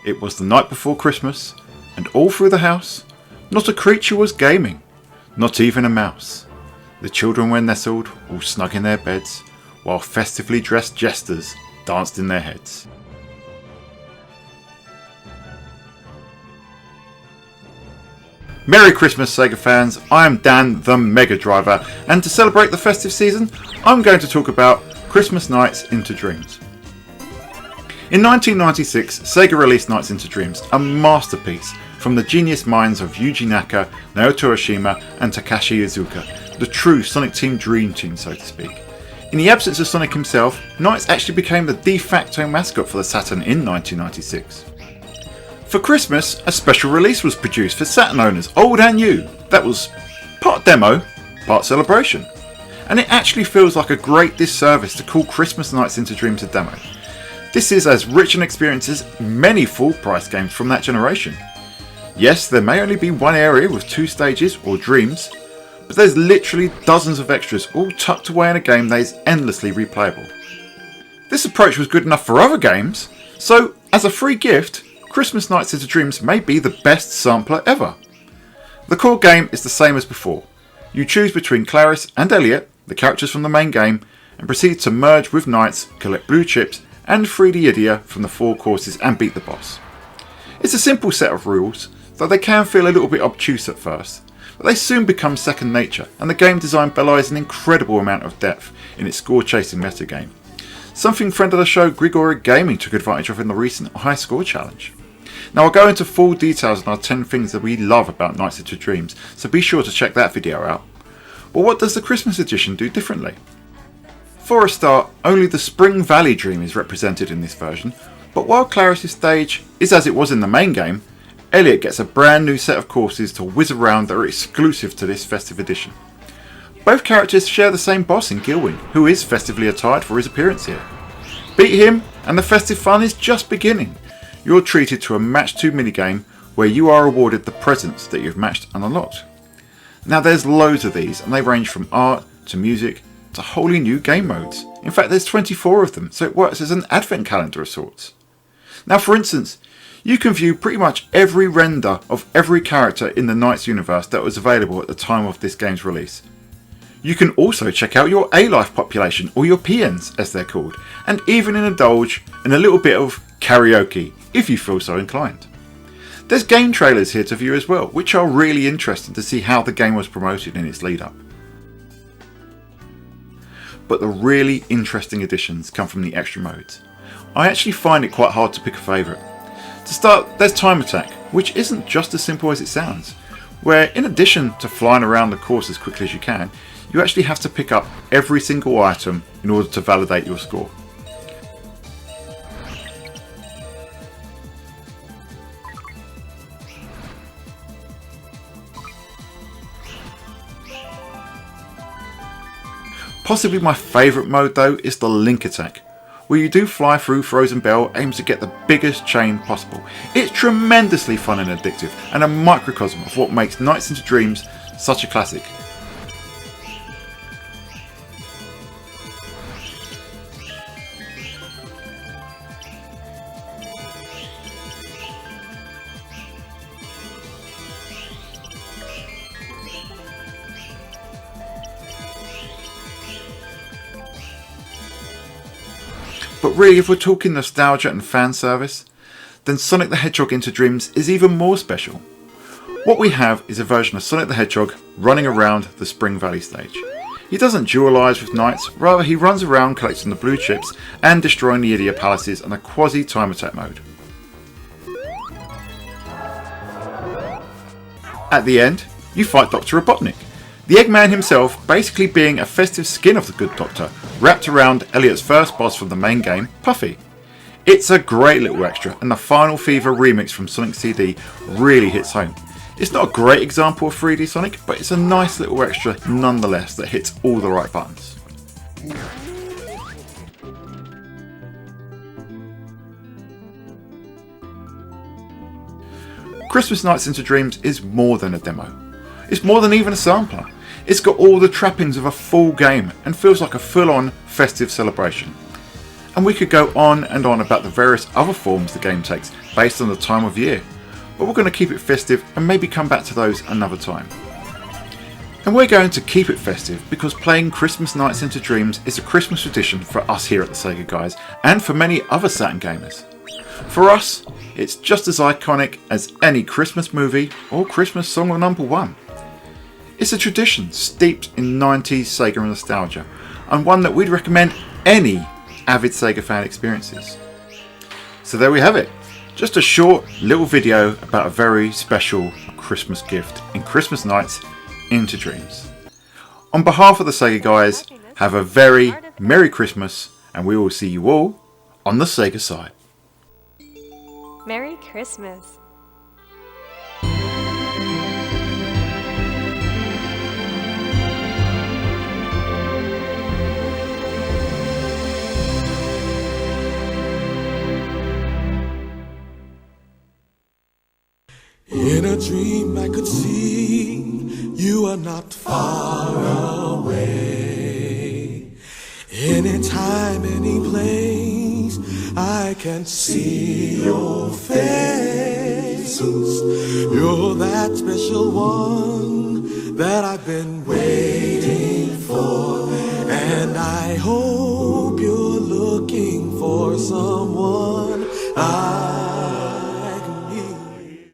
It was the night before Christmas, and all through the house, not a creature was gaming, not even a mouse. The children were nestled, all snug in their beds, while festively dressed jesters danced in their heads. Merry Christmas, Sega fans, I am Dan the Mega Driver, and to celebrate the festive season, I'm going to talk about Christmas Nights into Dreams. In 1996, Sega released Nights into Dreams, a masterpiece from the genius minds of Yuji Naka, Naoto Oshima and Takashi Iizuka, the true Sonic Team dream team, so to speak. In the absence of Sonic himself, Nights actually became the de facto mascot for the Saturn in 1996. For Christmas, a special release was produced for Saturn owners, old and new, that was part demo, part celebration. And it actually feels like a great disservice to call Christmas Nights into Dreams a demo. This is as rich an experience as many full price games from that generation. Yes, there may only be one area with 2 stages or dreams, but there's literally dozens of extras all tucked away in a game that is endlessly replayable. This approach was good enough for other games, so as a free gift, Christmas Nights into Dreams may be the best sampler ever. The core game is the same as before. You choose between Clarice and Elliot, the characters from the main game, and proceed to merge with Knights, collect blue chips, and free the Idia from the 4 courses and beat the boss. It's a simple set of rules, though they can feel a little bit obtuse at first, but they soon become second nature, and the game design belies an incredible amount of depth in its score chasing metagame. Something friend of the show Grigori Gaming took advantage of in the recent High Score Challenge. Now I'll go into full details on our 10 things that we love about Nights into Dreams, so be sure to check that video out. But what does the Christmas edition do differently? For a start, only the Spring Valley Dream is represented in this version, but while Clarice's stage is as it was in the main game, Elliot gets a brand new set of courses to whiz around that are exclusive to this festive edition. Both characters share the same boss in Gilwyn, who is festively attired for his appearance here. Beat him and the festive fun is just beginning. You're treated to a match 2 minigame where you are awarded the presents that you've matched and unlocked. Now there's loads of these and they range from art to music to wholly new game modes. In fact, there's 24 of them, so it works as an advent calendar of sorts. Now for instance, you can view pretty much every render of every character in the Nights universe that was available at the time of this game's release. You can also check out your A-Life population, or your PNs as they're called, and even indulge in a little bit of karaoke, if you feel so inclined. There's game trailers here to view as well, which are really interesting to see how the game was promoted in its lead up. But the really interesting additions come from the extra modes. I actually find it quite hard to pick a favourite. To start, there's Time Attack, which isn't just as simple as it sounds, where in addition to flying around the course as quickly as you can, you actually have to pick up every single item in order to validate your score. Possibly my favourite mode though is the Link Attack, where you do fly through Frozen Bell, aims to get the biggest chain possible. It's tremendously fun and addictive, and a microcosm of what makes Nights into Dreams such a classic. But really, if we're talking nostalgia and fan service, then Sonic the Hedgehog into Dreams is even more special. What we have is a version of Sonic the Hedgehog running around the Spring Valley stage. He doesn't dualise with Knights, rather he runs around collecting the blue chips and destroying the Idia Palaces in a quasi time attack mode. At the end, you fight Dr. Robotnik, the Eggman himself basically being a festive skin of the Good Doctor, wrapped around Elliot's first boss from the main game, Puffy. It's a great little extra, and the Final Fever remix from Sonic CD really hits home. It's not a great example of 3D Sonic, but it's a nice little extra nonetheless that hits all the right buttons. Christmas Nights into Dreams is more than a demo. It's more than even a sampler. It's got all the trappings of a full game and feels like a full-on festive celebration. And we could go on and on about the various other forms the game takes based on the time of year, but we're going to keep it festive and maybe come back to those another time. And we're going to keep it festive because playing Christmas Nights into Dreams is a Christmas tradition for us here at the Sega Guys and for many other Saturn gamers. For us, it's just as iconic as any Christmas movie or Christmas song or number one. It's a tradition steeped in 90s Sega nostalgia, and one that we'd recommend any avid Sega fan experiences. So there we have it, just a short little video about a very special Christmas gift in Christmas Nights into Dreams. On behalf of the Sega Guys, have a very Merry Christmas, and we will see you all on the Sega side. Merry Christmas. In a dream I could see you are not far away. Anytime, any place, I can see your face. You're that special one that I've been waiting